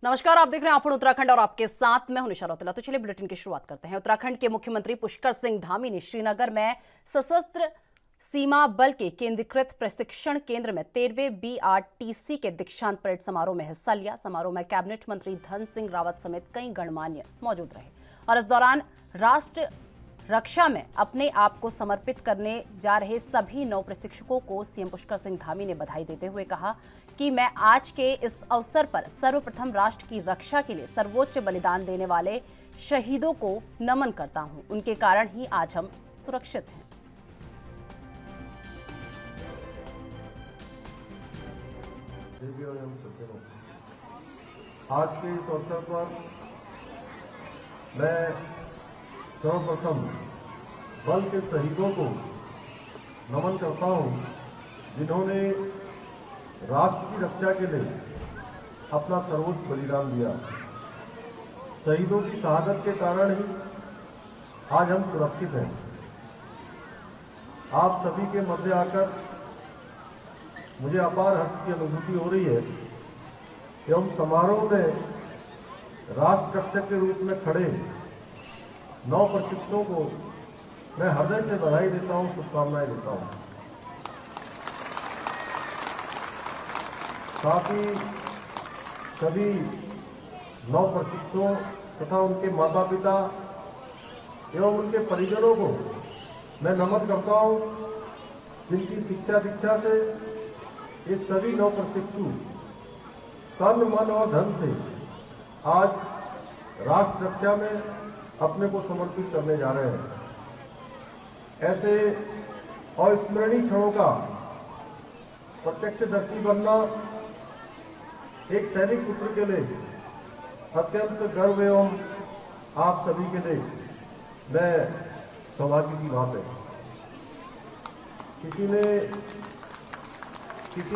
नमस्कार, आप देख रहे हैं आपन उत्तराखंड और आपके साथ मैं हूं निशा रौतेला। तो चलिए बुलेटिन की शुरुआत करते हैं। उत्तराखंड के मुख्यमंत्री पुष्कर सिंह धामी ने श्रीनगर में सशस्त्र सीमा बल के केंद्रीकृत प्रशिक्षण केंद्र में 13वें BRTC के दीक्षांत परेड समारोह में हिस्सा लिया। समारोह में कैबिनेट मंत्री धन सिंह रावत समेत कई गणमान्य मौजूद रहे और इस दौरान राष्ट्र रक्षा में अपने आप को समर्पित करने जा रहे सभी नौ प्रशिक्षकों को सीएम पुष्कर सिंह धामी ने बधाई देते हुए कहा कि मैं आज के इस अवसर पर सर्वप्रथम राष्ट्र की रक्षा के लिए सर्वोच्च बलिदान देने वाले शहीदों को नमन करता हूं। उनके कारण ही आज हम सुरक्षित हैं। आज के इस अवसर पर मैं सर्वप्रथम बल के शहीदों को नमन करता हूं, जिन्होंने राष्ट्र की रक्षा के लिए अपना सर्वोच्च बलिदान दिया। शहीदों की शहादत के कारण ही आज हम सुरक्षित हैं। आप सभी के मध्य आकर मुझे अपार हर्ष की अनुभूति हो रही है कि हम समारोह में राष्ट्र रक्षक के रूप में खड़े 9 प्रशिक्षकों को मैं हृदय से बधाई देता हूं, शुभकामनाएं देता हूं। साथ ही सभी 9 प्रशिक्षकों तथा उनके माता पिता एवं उनके परिजनों को मैं नमन करता हूं, जिनकी शिक्षा दीक्षा से ये सभी 9 प्रशिक्षु तन मन और धन से आज राष्ट्र रक्षा में अपने को समर्पित करने जा रहे हैं। ऐसे अविस्मरणीय क्षणों का प्रत्यक्षदर्शी बनना एक सैनिक पुत्र के लिए अत्यंत गर्व एवं आप सभी के लिए मैं सौभाग्य की बात है। किसी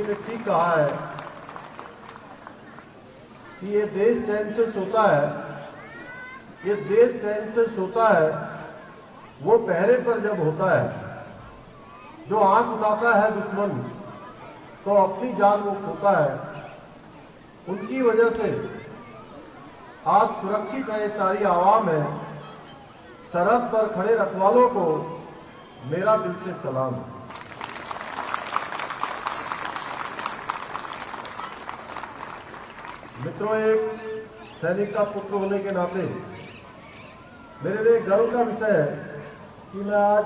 ने ठीक कहा है कि ये देश चैन से सोता है, ये देश चैन से सोता है वो पहरे पर जब होता है। जो आंख उठाता है दुश्मन तो अपनी जान वो खोता है। उनकी वजह से आज सुरक्षित है सारी आवाम है। सरहद पर खड़े रखवालों को मेरा दिल से सलाम है। मित्रों, एक सैनिक का पुत्र होने के नाते मेरे लिए गर्व का विषय है कि मैं आज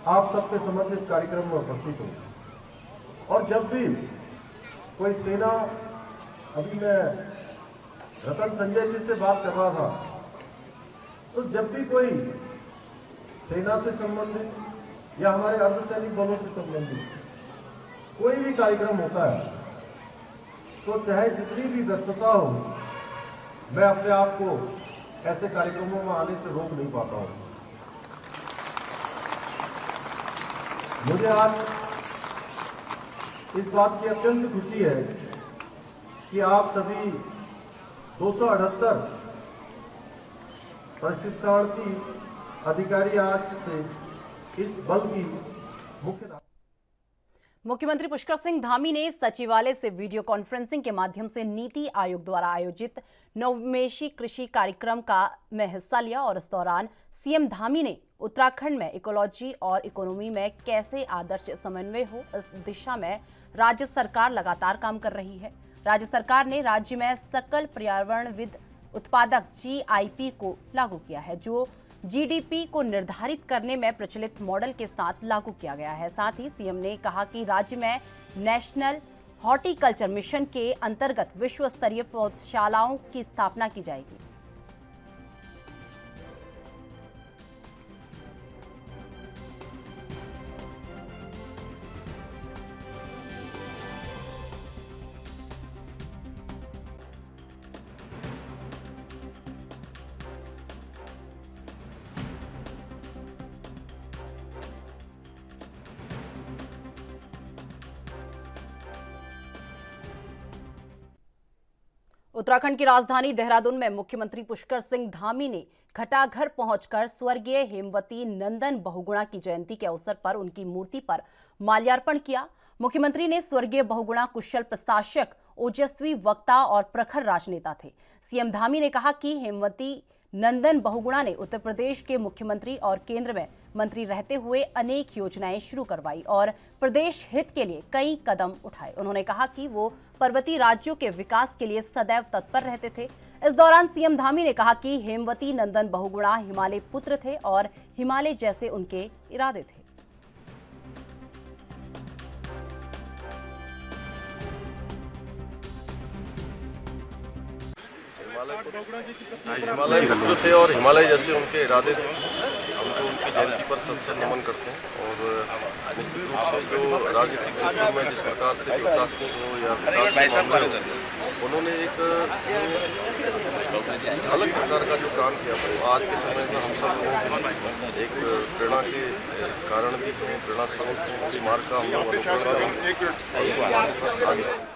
आप सबके समक्ष इस कार्यक्रम में उपस्थित हूं। और जब भी कोई सेना, अभी मैं रतन संजय जी से बात कर रहा था, तो जब भी कोई सेना से संबंधित या हमारे अर्धसैनिक बलों से संबंधित कोई भी कार्यक्रम होता है, तो चाहे जितनी भी व्यस्तता हो, मैं अपने आप को ऐसे कार्यक्रमों में आने से रोक नहीं पाता हूं। मुझे आज इस बात की अत्यंत खुशी है कि आप सभी 278 प्रशिक्षणार्थी अधिकारी आज से इस बल की मुख्य। मुख्यमंत्री पुष्कर सिंह धामी ने सचिवालय से वीडियो कॉन्फ्रेंसिंग के माध्यम से नीति आयोग द्वारा आयोजित नवमेशी कृषि कार्यक्रम में हिस्सा लिया और इस दौरान सीएम धामी ने उत्तराखंड में इकोलॉजी और इकोनॉमी में कैसे आदर्श समन्वय हो, इस दिशा में राज्य सरकार लगातार काम कर रही है। राज्य सरकार ने राज्य में सकल पर्यावरणविद उत्पादक GIP को लागू किया है, जो GDP को निर्धारित करने में प्रचलित मॉडल के साथ लागू किया गया है। साथ ही सीएम ने कहा कि राज्य में नेशनल हॉर्टिकल्चर मिशन के अंतर्गत विश्व स्तरीय पौधशालाओं की स्थापना की जाएगी। उत्तराखंड की राजधानी देहरादून में मुख्यमंत्री पुष्कर सिंह धामी ने घटाघर पहुंचकर स्वर्गीय हेमवती नंदन बहुगुणा की जयंती के अवसर पर उनकी मूर्ति पर माल्यार्पण किया। मुख्यमंत्री ने स्वर्गीय बहुगुणा कुशल प्रशासक ओजस्वी वक्ता और प्रखर राजनेता थे। सीएम धामी ने कहा कि हेमवती नंदन बहुगुणा ने उत्तर प्रदेश के मुख्यमंत्री और केंद्र में मंत्री रहते हुए अनेक योजनाएं शुरू करवाई और प्रदेश हित के लिए कई कदम उठाए। उन्होंने कहा कि वो पर्वतीय राज्यों के विकास के लिए सदैव तत्पर रहते थे। इस दौरान सीएम धामी ने कहा कि हेमवती नंदन बहुगुणा हिमालय पुत्र थे और हिमालय जैसे उनके इरादे थे। हिमालय पुत्र थे और हिमालय जैसे उनके इरादे थे। हमको उनकी जयंती पर सत नमन करते हैं और निश्चित रूप से जो राजनीतिक क्षेत्रों में जिस प्रकार से प्रशासनिक हो या विकास के मामले हो, उन्होंने एक अलग प्रकार का जो काम किया था, आज के समय में हम सब लोगों के एक प्रेरणा के कारण भी हैं, प्रेरणा स्रोत हैं। उस मार्ग का हम लोग अनुकरण करेंगे और उस मार्ग पर आगे बढ़ेंगे।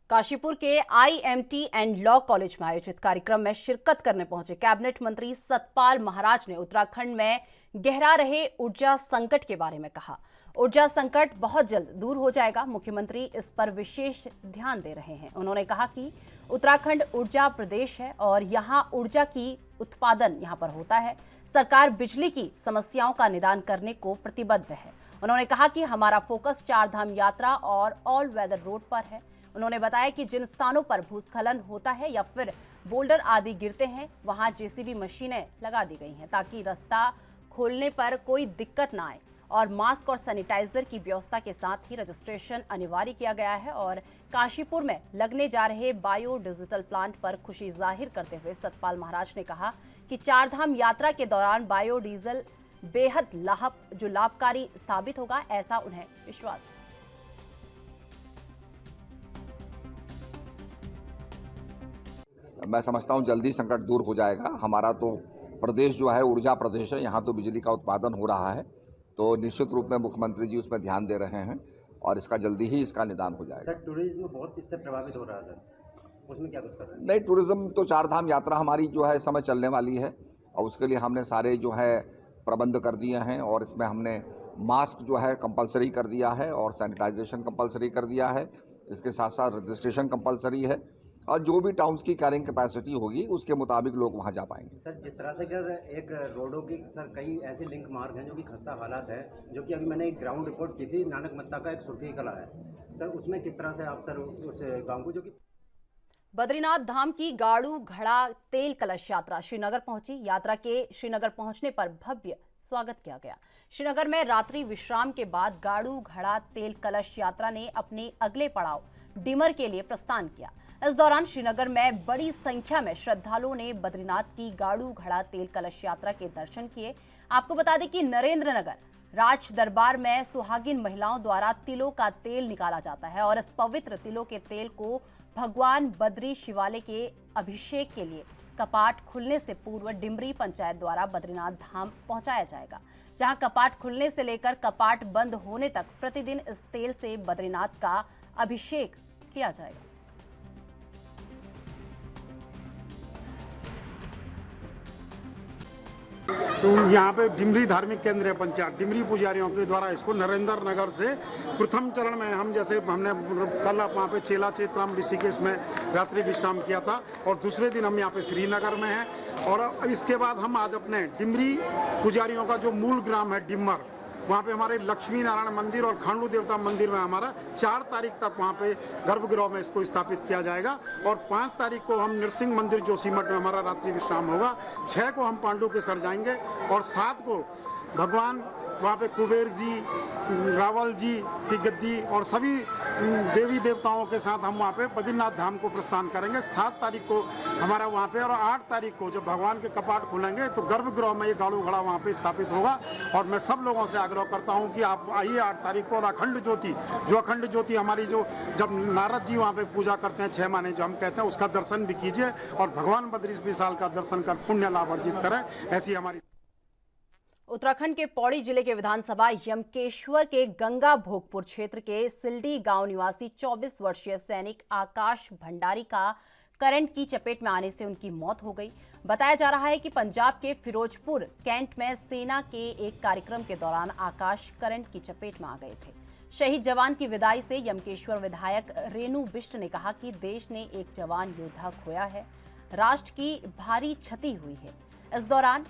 काशीपुर के IMT एंड लॉ कॉलेज में आयोजित कार्यक्रम में शिरकत करने पहुंचे कैबिनेट मंत्री सतपाल महाराज ने उत्तराखंड में गहरा रहे ऊर्जा संकट के बारे में कहा। ऊर्जा संकट बहुत जल्द दूर हो जाएगा, मुख्यमंत्री इस पर विशेष ध्यान दे रहे हैं। उन्होंने कहा कि उत्तराखंड ऊर्जा प्रदेश है और यहाँ ऊर्जा की उत्पादन यहाँ पर होता है। सरकार बिजली की समस्याओं का निदान करने को प्रतिबद्ध है। उन्होंने कहा कि हमारा फोकस चारधाम यात्रा और ऑल वेदर रोड पर है। उन्होंने बताया कि जिन स्थानों पर भूस्खलन होता है या फिर बोल्डर आदि गिरते हैं, वहां जेसीबी मशीनें लगा दी गई हैं ताकि रास्ता खोलने पर कोई दिक्कत ना आए और मास्क और सैनिटाइजर की व्यवस्था के साथ ही रजिस्ट्रेशन अनिवार्य किया गया है। और काशीपुर में लगने जा रहे बायो डिजिटल प्लांट पर खुशी जाहिर करते हुए सतपाल महाराज ने कहा कि चारधाम यात्रा के दौरान बायोडीजल बेहद लाभकारी साबित होगा, ऐसा उन्हें विश्वास है। मैं समझता हूं जल्दी संकट दूर हो जाएगा। हमारा तो प्रदेश जो है ऊर्जा प्रदेश है, यहाँ तो बिजली का उत्पादन हो रहा है, तो निश्चित रूप में मुख्यमंत्री जी उसमें ध्यान दे रहे हैं और इसका जल्दी ही इसका निदान हो जाएगा। सर, टूरिज्म बहुत इससे प्रभावित हो रहा है सर, उसमें क्या कुछ कर रहे हैं? नहीं, टूरिज्म तो चारधाम यात्रा हमारी जो है इस समय चलने वाली है और उसके लिए हमने सारे जो है प्रबंध कर दिए हैं और इसमें हमने मास्क जो है कंपलसरी कर दिया है और सैनिटाइजेशन कंपलसरी कर दिया है। इसके साथ साथ रजिस्ट्रेशन कंपलसरी है और जो भी टाउन्स की कैरिंग कैपेसिटी होगी उसके मुताबिक लोग वहां जा पाएंगे। सर, जिस तरह से अगर एक रोडों की सर कई ऐसे लिंक मार्ग हैं जो कि खस्ता हालात है, जो कि अभी मैंने एक ग्राउंड रिपोर्ट की थी, नानक मत्ता का एक सुर्खी कला है सर, उसमें किस तरह से आप सर उस गाँव को जो कि बद्रीनाथ धाम की गाड़ू घड़ा तेल कलश यात्रा श्रीनगर पहुंची। यात्रा के श्रीनगर पहुंचने पर भव्य स्वागत किया गया। श्रीनगर में रात्रि विश्राम के बाद गाड़ू घड़ा तेल कलश यात्रा ने अपने अगले पड़ाव डिमर के लिए प्रस्थान किया। इस दौरान श्रीनगर में बड़ी संख्या में श्रद्धालुओं ने बद्रीनाथ की गाड़ू घड़ा तेल कलश यात्रा के दर्शन किए। आपको बता दें कि नरेंद्रनगर राज दरबार में सुहागिन महिलाओं द्वारा तिलों का तेल निकाला जाता है और इस पवित्र तिलों के तेल को भगवान बद्री शिवालय के अभिषेक के लिए कपाट खुलने से पूर्व डिमरी पंचायत द्वारा बद्रीनाथ धाम पहुंचाया जाएगा, जहां कपाट खुलने से लेकर कपाट बंद होने तक प्रतिदिन इस तेल से बद्रीनाथ का अभिषेक किया जाएगा। तो यहाँ पे डिमरी धार्मिक केंद्र है पंचायत, डिमरी पुजारियों के द्वारा इसको नरेंद्र नगर से प्रथम चरण में हम जैसे हमने कल वहाँ पे चेला चेतराम ऋषिकेश में रात्रि विश्राम किया था और दूसरे दिन हम यहाँ पे श्रीनगर में हैं और इसके बाद हम आज अपने डिमरी पुजारियों का जो मूल ग्राम है डिमर, वहाँ पे हमारे लक्ष्मी नारायण मंदिर और खांडू देवता मंदिर में हमारा 4 तारीख तक वहाँ पे गर्भगृह में इसको स्थापित किया जाएगा और 5 तारीख को हम नृसिंह मंदिर जोशीमठ में हमारा रात्रि विश्राम होगा। 6 को हम पांडु के सर जाएंगे और 7 को भगवान वहाँ पे कुबेर जी, रावल जी की गद्दी और सभी देवी देवताओं के साथ हम वहाँ पे बद्रीनाथ धाम को प्रस्थान करेंगे। 7 तारीख को हमारा वहाँ पे और 8 तारीख को जब भगवान के कपाट खुलेंगे तो गर्भगृह में ये गाड़ू घड़ा वहाँ पे स्थापित होगा। और मैं सब लोगों से आग्रह करता हूँ कि आप आइए 8 तारीख को और अखंड ज्योति हमारी जो जब नारद जी वहाँ पे पूजा करते हैं 6 महीने जो हम कहते हैं उसका दर्शन भी कीजिए और भगवान बद्री विशाल का दर्शन कर पुण्य लाभ अर्जित करें, ऐसी हमारी। उत्तराखंड के पौड़ी जिले के विधानसभा यमकेश्वर के गंगा भोगपुर क्षेत्र के सिल्डी गांव निवासी 24 वर्षीय सैनिक आकाश भंडारी का करंट की चपेट में आने से उनकी मौत हो गई। बताया जा रहा है कि पंजाब के फिरोजपुर कैंट में सेना के एक कार्यक्रम के दौरान आकाश करंट की चपेट में आ गए थे। शहीद जवान की विदाई से यमकेश्वर विधायक रेणु बिष्ट ने कहा कि देश ने एक जवान योद्धा खोया है, राष्ट्र की भारी क्षति हुई है। इस दौरान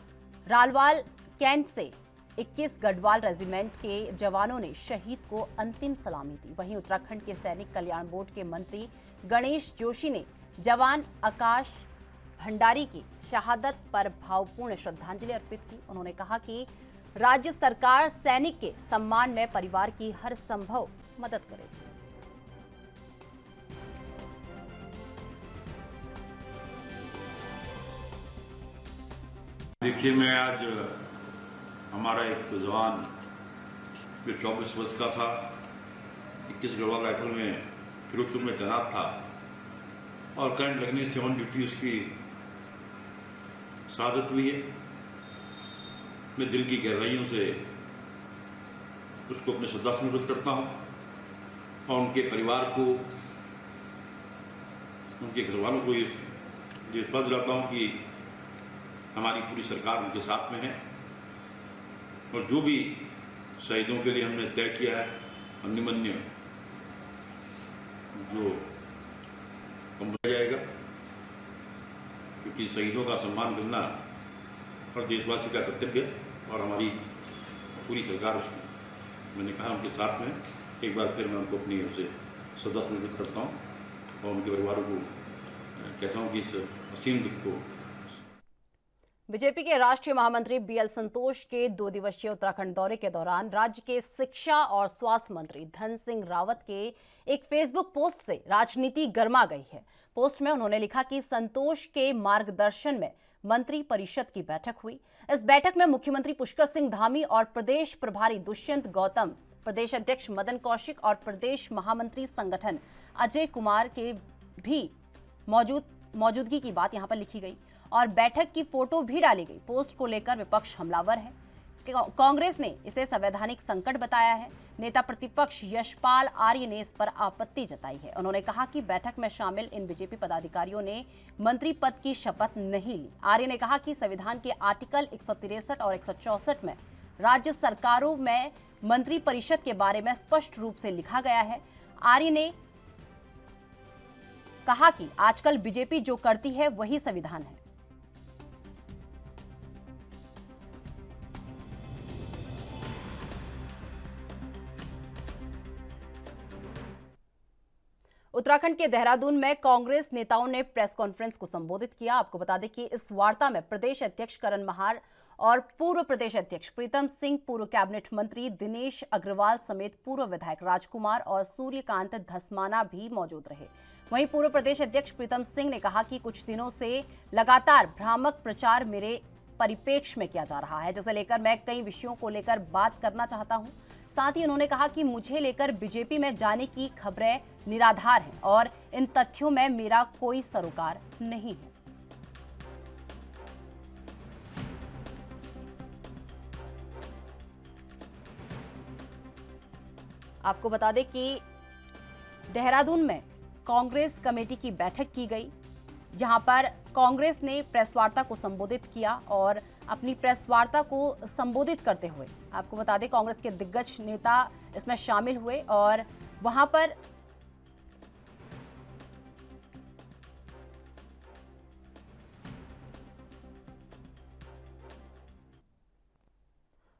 रालवाल कैंट से 21 गढ़वाल रेजिमेंट के जवानों ने शहीद को अंतिम सलामी दी। वहीं उत्तराखंड के सैनिक कल्याण बोर्ड के मंत्री गणेश जोशी ने जवान आकाश भंडारी की शहादत पर भावपूर्ण श्रद्धांजलि अर्पित की। उन्होंने कहा कि राज्य सरकार सैनिक के सम्मान में परिवार की हर संभव मदद करेगी। देखिए, मैं आज हमारा एक जवान जो 24 वर्ष का था, 21 गढ़वाल राइफल में फिरोजपुर में तैनात था और करंट लगने से ऑन ड्यूटी उसकी शहादत हुई है। मैं दिल की गहराइयों से उसको अपने श्रद्धा समर्पित करता हूँ और उनके परिवार को, उनके घर वालों को ये विश्वास दिलाता हूँ कि हमारी पूरी सरकार उनके साथ में है और जो भी शहीदों के लिए हमने तय किया है अन्यमन्य जो किया जाएगा, क्योंकि शहीदों का सम्मान करना और देशवासी का कर्तव्य है और हमारी पूरी सरकार उसको, मैंने कहा, उनके साथ में। एक बार फिर मैं उनको अपनी ओर से श्रद्धा समर्पित करता हूँ और उनके परिवारों को कहता हूँ कि इस असीम दुख को। बीजेपी के राष्ट्रीय महामंत्री बीएल संतोष के 2 दिवसीय उत्तराखंड दौरे के दौरान राज्य के शिक्षा और स्वास्थ्य मंत्री धन सिंह रावत के एक फेसबुक पोस्ट से राजनीति गर्मा गई है। पोस्ट में उन्होंने लिखा कि संतोष के मार्गदर्शन में मंत्री परिषद की बैठक हुई। इस बैठक में मुख्यमंत्री पुष्कर सिंह धामी और प्रदेश प्रभारी दुष्यंत गौतम, प्रदेश अध्यक्ष मदन कौशिक और प्रदेश महामंत्री संगठन अजय कुमार के भी मौजूदगी की बात यहां पर लिखी गई और बैठक की फोटो भी डाली गई। पोस्ट को लेकर विपक्ष हमलावर है। कांग्रेस ने इसे संवैधानिक संकट बताया है। नेता प्रतिपक्ष यशपाल आर्य ने इस पर आपत्ति जताई है। उन्होंने कहा कि बैठक में शामिल इन बीजेपी पदाधिकारियों ने मंत्री पद की शपथ नहीं ली। आर्य ने कहा कि संविधान के आर्टिकल 163 और 164 में राज्य सरकारों में मंत्री परिषद के बारे में स्पष्ट रूप से लिखा गया है। आर्य ने कहा कि आजकल बीजेपी जो करती है वही संविधान है। उत्तराखंड के देहरादून में कांग्रेस नेताओं ने प्रेस कॉन्फ्रेंस को संबोधित किया। आपको बता दें कि इस वार्ता में प्रदेश अध्यक्ष करण महार और पूर्व प्रदेश अध्यक्ष प्रीतम सिंह, पूर्व कैबिनेट मंत्री दिनेश अग्रवाल समेत पूर्व विधायक राजकुमार और सूर्यकांत धस्माना भी मौजूद रहे। वहीं पूर्व प्रदेश अध्यक्ष प्रीतम सिंह ने कहा कि कुछ दिनों से लगातार भ्रामक प्रचार मेरे परिप्रेक्ष्य में किया जा रहा है, जिसे लेकर मैं कई विषयों को लेकर बात करना चाहता हूं। साथ ही उन्होंने कहा कि मुझे लेकर बीजेपी में जाने की खबरें निराधार हैं और इन तथ्यों में मेरा कोई सरोकार नहीं है। आपको बता दें कि देहरादून में कांग्रेस कमेटी की बैठक की गई, जहां पर कांग्रेस ने प्रेस वार्ता को संबोधित किया और अपनी प्रेस वार्ता को संबोधित करते हुए आपको बता दें कांग्रेस के दिग्गज नेता इसमें शामिल हुए और वहां पर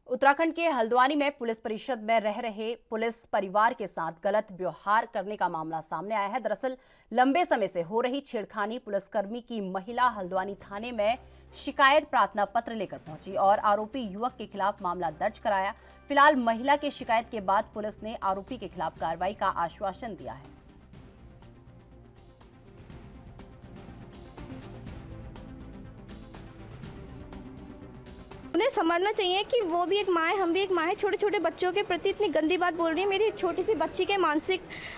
उत्तराखंड के हल्द्वानी में पुलिस परिषद में रह रहे पुलिस परिवार के साथ गलत व्यवहार करने का मामला सामने आया है। दरअसल लंबे समय से हो रही छेड़खानी पुलिसकर्मी की महिला हल्द्वानी थाने में शिकायत प्रार्थना पत्र लेकर पहुंची और आरोपी युवक के खिलाफ मामला दर्ज कराया। फिलहाल महिला की शिकायत के बाद पुलिस ने आरोपी के खिलाफ कार्रवाई का आश्वासन दिया है। उन्हें समझना चाहिए कि वो भी एक माँ है, हम भी एक माँ है। छोटे छोटे बच्चों के प्रति इतनी गंदी बात बोल रही है। मेरी छोटी सी बच्ची के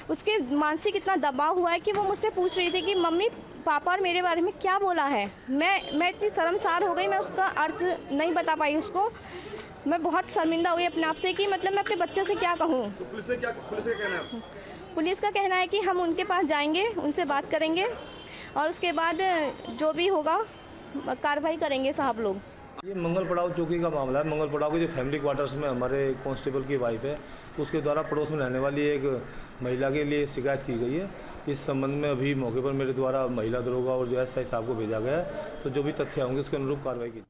उसके मानसिक इतना दबाव हुआ है कि वो मुझसे पूछ रही थी कि मम्मी पापा और मेरे बारे में क्या बोला है। मैं इतनी शर्मसार हो गई, मैं उसका अर्थ नहीं बता पाई उसको। मैं बहुत शर्मिंदा हो गई अपने आप से कि मतलब मैं अपने बच्चे से क्या कहूँ। तो पुलिस का कहना है? पुलिस का कहना है कि हम उनके पास जाएंगे, उनसे बात करेंगे और उसके बाद जो भी होगा कार्रवाई करेंगे साहब लोग। ये मंगल पड़ाव चौकी का मामला है। मंगल पड़ाव के जो फैमिली क्वार्टर्स में हमारे कांस्टेबल की वाइफ है, उसके द्वारा पड़ोस में रहने वाली एक महिला के लिए शिकायत की गई है। इस संबंध में अभी मौके पर मेरे द्वारा महिला दरोगा और जो एसआई साहब को भेजा गया है, तो जो भी तथ्य होंगे उसके अनुरूप कार्रवाई की।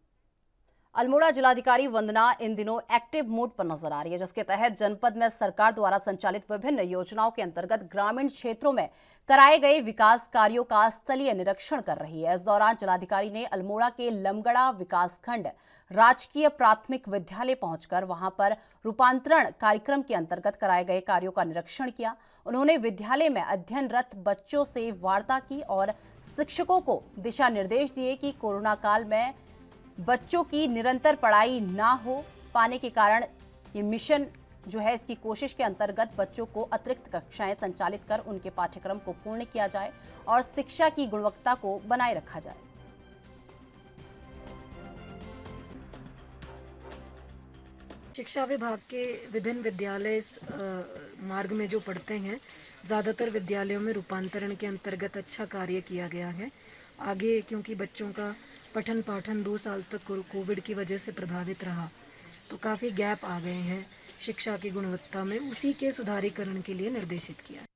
अल्मोड़ा जिलाधिकारी वंदना इन दिनों एक्टिव मोड पर नजर आ रही है, जिसके तहत जनपद में सरकार द्वारा संचालित विभिन्न योजनाओं के अंतर्गत ग्रामीण क्षेत्रों में कराए गए विकास कार्यों का स्थलीय निरीक्षण कर रही है। इस दौरान जिलाधिकारी ने अल्मोड़ा के लमगड़ा विकासखंड राजकीय प्राथमिक विद्यालय पहुंचकर वहां पर रूपांतरण कार्यक्रम के अंतर्गत कराए गए कार्यों का निरीक्षण किया। उन्होंने विद्यालय में अध्ययनरत बच्चों से वार्ता की और शिक्षकों को दिशा निर्देश दिए कि कोरोना काल में बच्चों की निरंतर पढ़ाई ना हो पाने के कारण ये मिशन जो है, इसकी कोशिश के अंतर्गत बच्चों को अतिरिक्त कक्षाएं संचालित कर उनके पाठ्यक्रम को पूर्ण किया जाए और शिक्षा की गुणवत्ता को बनाए रखा जाए। शिक्षा विभाग के विभिन्न विद्यालय मार्ग में जो पढ़ते हैं, ज़्यादातर विद्यालयों में रूपांतरण के अंतर्गत अच्छा कार्य किया गया है। आगे क्योंकि बच्चों का पठन पाठन 2 साल तक कोविड की वजह से प्रभावित रहा, तो काफ़ी गैप आ गए हैं शिक्षा की गुणवत्ता में, उसी के सुधारीकरण के लिए निर्देशित किया है।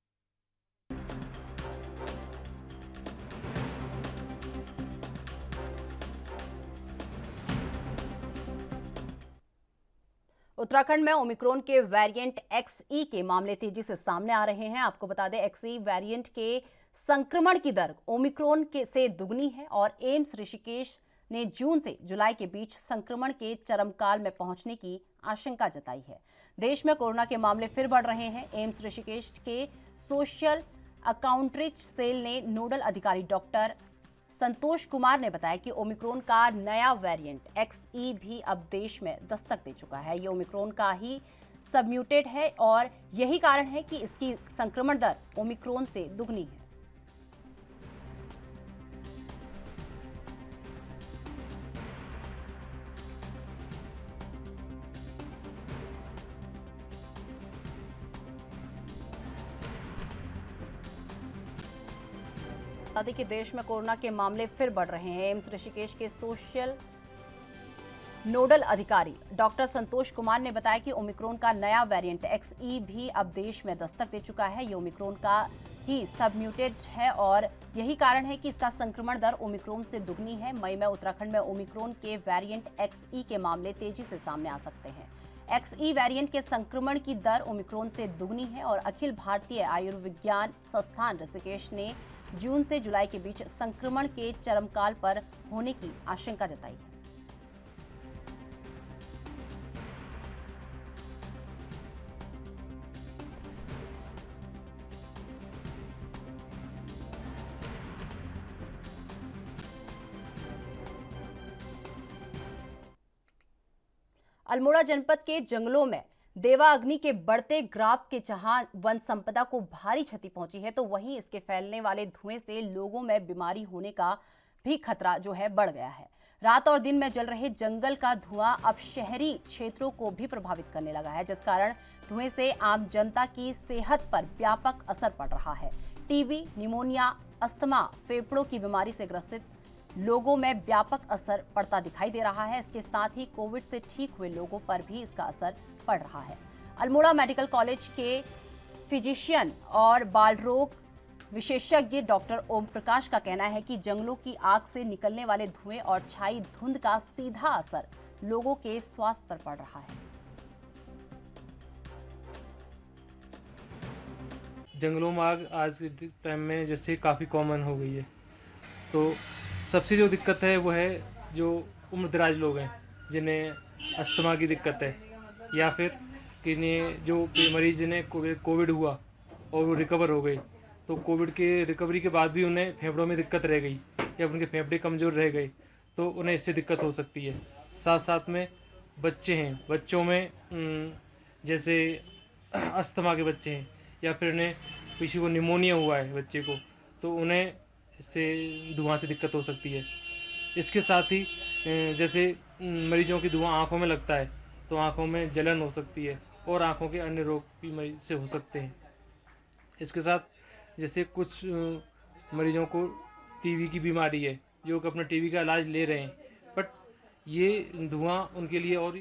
उत्तराखंड में ओमिक्रॉन के वेरिएंट XE के मामले तेजी से सामने आ रहे हैं। आपको बता दें, XE वेरिएंट के संक्रमण की दर ओमिक्रॉन से दुगनी है और एम्स ऋषिकेश ने जून से जुलाई के बीच संक्रमण के चरमकाल में पहुंचने की आशंका जताई है। देश में कोरोना के मामले फिर बढ़ रहे हैं। एम्स ऋषिकेश के सोशल अकाउंटरीच सेल ने नोडल अधिकारी डॉक्टर संतोष कुमार ने बताया कि ओमिक्रॉन का नया वेरिएंट XE भी अब देश में दस्तक दे चुका है। ये ओमिक्रॉन का ही सबम्यूटेड है और यही कारण है कि इसकी संक्रमण दर ओमिक्रॉन से दुगनी है। कि देश में कोरोना के मामले फिर बढ़ रहे हैं। एम्स ऋषिकेश के सोशल नोडल अधिकारी डॉक्टर संतोष कुमार ने बताया कि ओमिक्रॉन का नया वेरिएंट XE भी अब देश में दस्तक दे चुका है। ये ओमिक्रॉन का ही सबम्यूटेड है और यही कारण है कि इसका संक्रमण दर ओमिक्रॉन से दुगनी है। मई में उत्तराखंड में ओमिक्रॉन के वेरिएंट XE के मामले तेजी से सामने आ सकते हैं। XE वेरिएंट के संक्रमण की दर ओमिक्रॉन से दुगनी है और अखिल भारतीय आयुर्विज्ञान संस्थान ऋषिकेश ने जून से जुलाई के बीच संक्रमण के चरमकाल पर होने की आशंका जताई है। अल्मोड़ा जनपद के जंगलों में देवा अग्नि के बढ़ते ग्राफ के जहां वन संपदा को भारी क्षति पहुंची है, तो वहीं इसके फैलने वाले धुएं से लोगों में बीमारी होने का भी खतरा जो है बढ़ गया है। रात और दिन में जल रहे जंगल का धुआं अब शहरी क्षेत्रों को भी प्रभावित करने लगा है, जिस कारण धुएं से आम जनता की सेहत पर व्यापक असर पड़ रहा है। टीबी, निमोनिया, अस्थमा, फेफड़ों की बीमारी से ग्रसित लोगों में व्यापक असर पड़ता दिखाई दे रहा है। इसके साथ ही कोविड से ठीक हुए लोगों पर भी इसका असर पड़ रहा है। अल्मोड़ा मेडिकल कॉलेज के फिजिशियन और बाल रोग विशेषज्ञ डॉक्टर ओम प्रकाश का कहना है कि जंगलों की आग से निकलने वाले धुएं और छाई धुंध का सीधा असर लोगों के स्वास्थ्य पर पड़ रहा है। जंगलों में आग आज के टाइम में जैसे काफ़ी कॉमन हो गई है, तो सबसे जो दिक्कत है वो है जो उम्रदराज लोग हैं, जिन्हें अस्थमा की दिक्कत है, या फिर किन्हें जो मरीज जिन्हें कोविड हुआ और वो रिकवर हो गए, तो कोविड के रिकवरी के बाद भी उन्हें फेफड़ों में दिक्कत रह गई या उनके फेफड़े कमज़ोर रह गए, तो उन्हें इससे दिक्कत हो सकती है। साथ साथ में बच्चे हैं, बच्चों में जैसे अस्थमा के बच्चे हैं या फिर उन्हें किसी को निमोनिया हुआ है बच्चे को, तो उन्हें इससे धुआं से दिक्कत हो सकती है। इसके साथ ही जैसे मरीजों की धुआं आँखों में लगता है तो आँखों में जलन हो सकती है और आँखों के अन्य रोग भी मरीज से हो सकते हैं। इसके साथ जैसे कुछ मरीजों को टीबी की बीमारी है, जो कि अपना टीबी का इलाज ले रहे हैं, बट ये धुआं उनके लिए और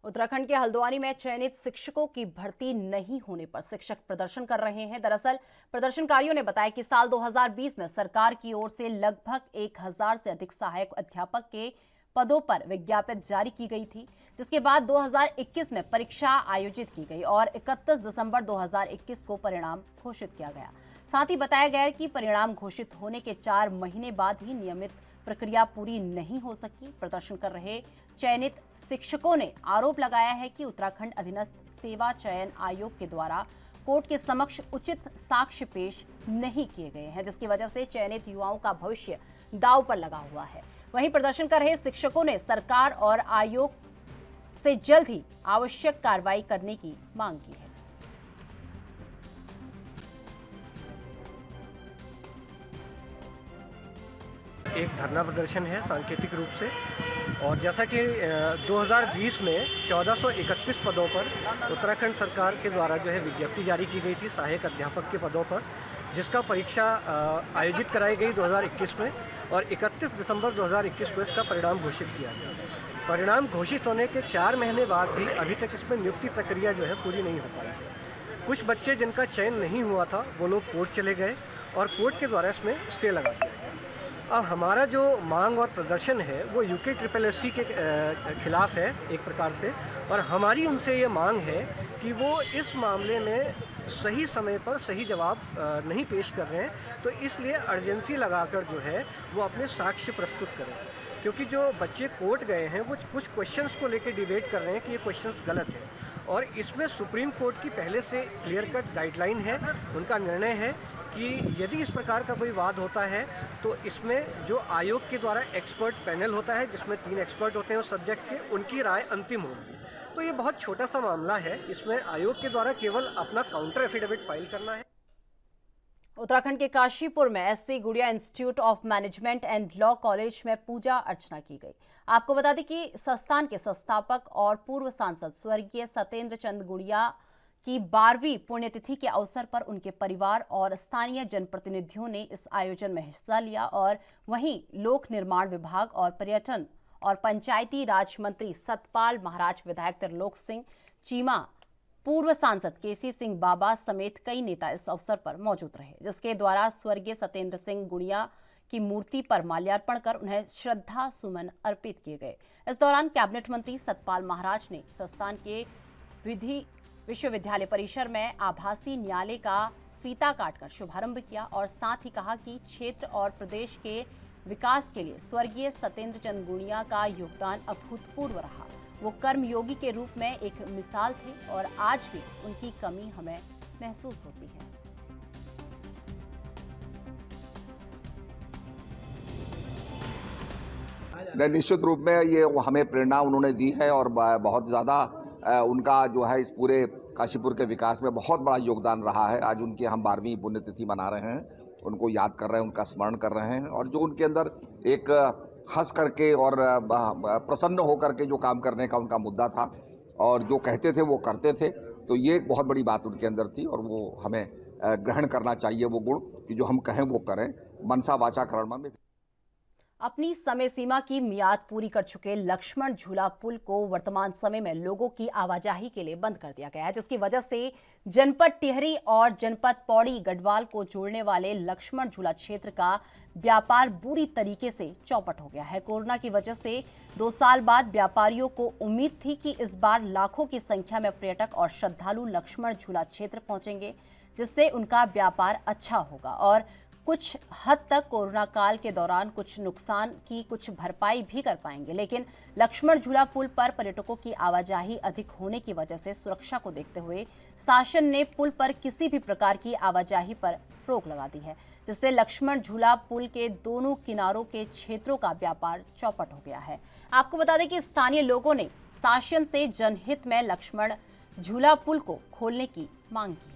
उत्तराखंड के हल्द्वानी में चयनित शिक्षकों की भर्ती नहीं होने पर शिक्षक प्रदर्शन कर रहे हैं। दरअसल प्रदर्शनकारियों ने बताया कि साल 2020 में सरकार की ओर से लगभग 1000 से अधिक सहायक अध्यापक के पदों पर विज्ञप्ति जारी की गई थी, जिसके बाद 2021 में परीक्षा आयोजित की गई और 31 दिसंबर 2021 को परिणाम घोषित किया गया। साथ ही बताया गया कि परिणाम घोषित होने के 4 महीने बाद ही नियमित प्रक्रिया पूरी नहीं हो सकी। प्रदर्शन कर रहे चयनित शिक्षकों ने आरोप लगाया है कि उत्तराखंड अधीनस्थ सेवा चयन आयोग के द्वारा कोर्ट के समक्ष उचित साक्ष्य पेश नहीं किए गए हैं, जिसकी वजह से चयनित युवाओं का भविष्य दांव पर लगा हुआ है। वहीं प्रदर्शन कर रहे शिक्षकों ने सरकार और आयोग से जल्द ही आवश्यक कार्रवाई करने की मांग की है। एक धरना प्रदर्शन है सांकेतिक रूप से, और जैसा कि 2020 में 1431 पदों पर उत्तराखंड सरकार के द्वारा जो है विज्ञप्ति जारी की गई थी सहायक अध्यापक के पदों पर, जिसका परीक्षा आयोजित कराई गई 2021 में और 31 दिसंबर 2021 को इसका परिणाम घोषित किया गया। परिणाम घोषित होने के 4 महीने बाद भी अभी तक इसमें नियुक्ति प्रक्रिया जो है पूरी नहीं हो पाई है। कुछ बच्चे जिनका चयन नहीं हुआ था वो लोग कोर्ट चले गए और कोर्ट के द्वारा इसमें स्टे लगा दिया गया। अब हमारा जो मांग और प्रदर्शन है वो UKSSC के खिलाफ है एक प्रकार से, और हमारी उनसे ये मांग है कि वो इस मामले में सही समय पर सही जवाब नहीं पेश कर रहे हैं, तो इसलिए अर्जेंसी लगाकर जो है वो अपने साक्ष्य प्रस्तुत करें। क्योंकि जो बच्चे कोर्ट गए हैं वो कुछ क्वेश्चंस को लेकर डिबेट कर रहे हैं कि ये क्वेश्चंस गलत है, और इसमें सुप्रीम कोर्ट की पहले से क्लियर कट गाइडलाइन है, उनका निर्णय है कि यदि इस प्रकार का कोई वाद होता है तो इसमें जो आयोग के द्वारा एक्सपर्ट पैनल होता है, जिसमें 3 एक्सपर्ट होते हैं उस सब्जेक्ट के, उनकी राय अंतिम होगी। तो ये बहुत छोटा सा मामला है, इसमें आयोग के द्वारा केवल अपना काउंटर एफिडेविट फाइल करना है। उत्तराखंड के काशीपुर में SC गुड़िया institute of management and law college में पूजा अर्चना की गई। आपको बता दें कि संस्थान के संस्थापक और पूर्व सांसद स्वर्गीय सत्येंद्र चंद गुड़िया की 12वीं पुण्यतिथि के अवसर पर उनके परिवार और स्थानीय जनप्रतिनिधियों ने इस आयोजन में हिस्सा लिया, और वहीं लोक निर्माण विभाग और पर्यटन और पंचायती राज मंत्री सतपाल महाराज, विधायक त्रिलोक सिंह चीमा, पूर्व सांसद KC सिंह बाबा समेत कई नेता इस अवसर पर मौजूद रहे, जिसके द्वारा स्वर्गीय सत्येंद्र सिंह गुड़िया की मूर्ति पर माल्यार्पण कर उन्हें श्रद्धा सुमन अर्पित किए गए। इस दौरान कैबिनेट मंत्री सतपाल महाराज ने संस्थान के विधि विश्वविद्यालय परिसर में आभासी न्यायालय का फीता काटकर शुभारंभ किया और साथ ही कहा कि क्षेत्र और प्रदेश के विकास के लिए स्वर्गीय सत्येंद्र चंद गुड़िया का योगदान अभूतपूर्व रहा। वो कर्मयोगी के रूप में एक मिसाल थे और आज भी उनकी कमी हमें महसूस होती है। निश्चित रूप में ये हमें प्रेरणा उन्होंने दी है और बहुत ज़्यादा उनका जो है इस पूरे काशीपुर के विकास में बहुत बड़ा योगदान रहा है। आज उनकी हम 12वीं पुण्यतिथि मना रहे हैं, उनको याद कर रहे हैं, उनका स्मरण कर रहे हैं, और जो उनके अंदर एक हंस करके और प्रसन्न होकर के जो काम करने का उनका मुद्दा था और जो कहते थे वो करते थे, तो ये एक बहुत बड़ी बात उनके अंदर थी और वो हमें ग्रहण करना चाहिए वो गुण कि जो हम कहें वो करें, मनसा वाचा कर्म में। अपनी समय सीमा की मियाद पूरी कर चुके लक्ष्मण झूला पुल को वर्तमान समय में लोगों की आवाजाही के लिए बंद कर दिया गया है, जिसकी वजह से जनपद टिहरी और जनपद पौड़ी गढ़वाल को जोड़ने वाले लक्ष्मण झूला क्षेत्र का व्यापार बुरी तरीके से चौपट हो गया है। कोरोना की वजह से 2 साल बाद व्यापारियों को उम्मीद थी कि इस बार लाखों की संख्या में पर्यटक और श्रद्धालु लक्ष्मण झूला क्षेत्र पहुंचेंगे, जिससे उनका व्यापार अच्छा होगा और कुछ हद तक कोरोना काल के दौरान कुछ नुकसान की कुछ भरपाई भी कर पाएंगे। लेकिन लक्ष्मण झूला पुल पर पर्यटकों की आवाजाही अधिक होने की वजह से सुरक्षा को देखते हुए शासन ने पुल पर किसी भी प्रकार की आवाजाही पर रोक लगा दी है, जिससे लक्ष्मण झूला पुल के दोनों किनारों के क्षेत्रों का व्यापार चौपट हो गया है। आपको बता दें कि स्थानीय लोगों ने शासन से जनहित में लक्ष्मण झूला पुल को खोलने की मांग की है।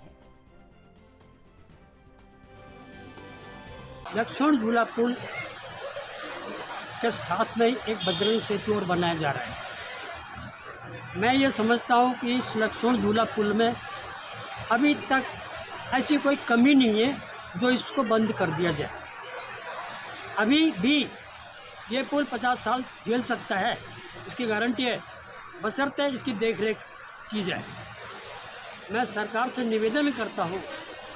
लक्ष्मण झूला पुल के साथ में एक बजरंग सेतु और बनाया जा रहा है। मैं ये समझता हूँ कि इस लक्ष्मण झूला पुल में अभी तक ऐसी कोई कमी नहीं है जो इसको बंद कर दिया जाए। अभी भी ये पुल 50 साल झेल सकता है, इसकी गारंटी है, बशर्ते इसकी देखरेख की जाए। मैं सरकार से निवेदन करता हूँ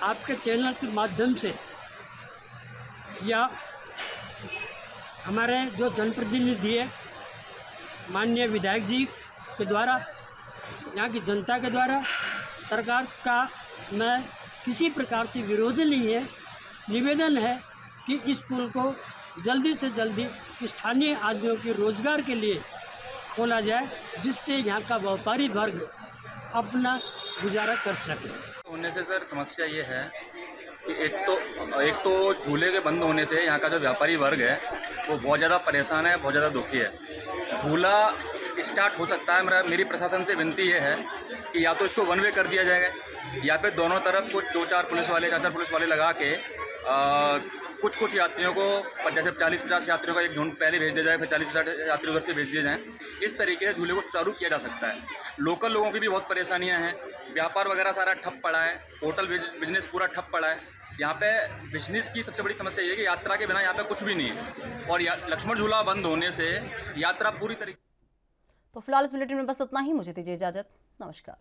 आपके चैनल के माध्यम से या हमारे जो जनप्रतिनिधि है माननीय विधायक जी के द्वारा, यहाँ की जनता के द्वारा, सरकार का मैं किसी प्रकार से विरोध नहीं है, निवेदन है कि इस पुल को जल्दी से जल्दी स्थानीय आदमियों के रोजगार के लिए खोला जाए, जिससे यहाँ का व्यापारी वर्ग अपना गुजारा कर सके। होने से सर समस्या ये है कि एक तो झूले के बंद होने से यहाँ का जो व्यापारी वर्ग है वो बहुत ज़्यादा परेशान है, बहुत ज़्यादा दुखी है। झूला स्टार्ट हो सकता है, मेरी प्रशासन से विनती ये है कि या तो इसको वन वे कर दिया जाएगा या फिर दोनों तरफ कुछ 2-4 पुलिस वाले 4-4 पुलिस वाले लगा के कुछ यात्रियों को, जैसे 40-50 यात्रियों का एक झुंड पहले भेज दिया जाए, फिर 40-50 यात्री उधर से भेज दिए जाएँ। इस तरीके से झूले को सुचारू किया जा सकता है। लोकल लोगों की भी बहुत परेशानियां हैं, व्यापार वगैरह सारा ठप पड़ा है, होटल बिजनेस पूरा ठप पड़ा है। यहाँ पे बिजनेस की सबसे बड़ी समस्या ये है कि यात्रा के बिना यहाँ पे कुछ भी नहीं है, और लक्ष्मण झूला बंद होने से यात्रा पूरी तरीके। तो फिलहाल इस बुलेटिन में बस इतना ही। मुझे दीजिए इजाजत। नमस्कार।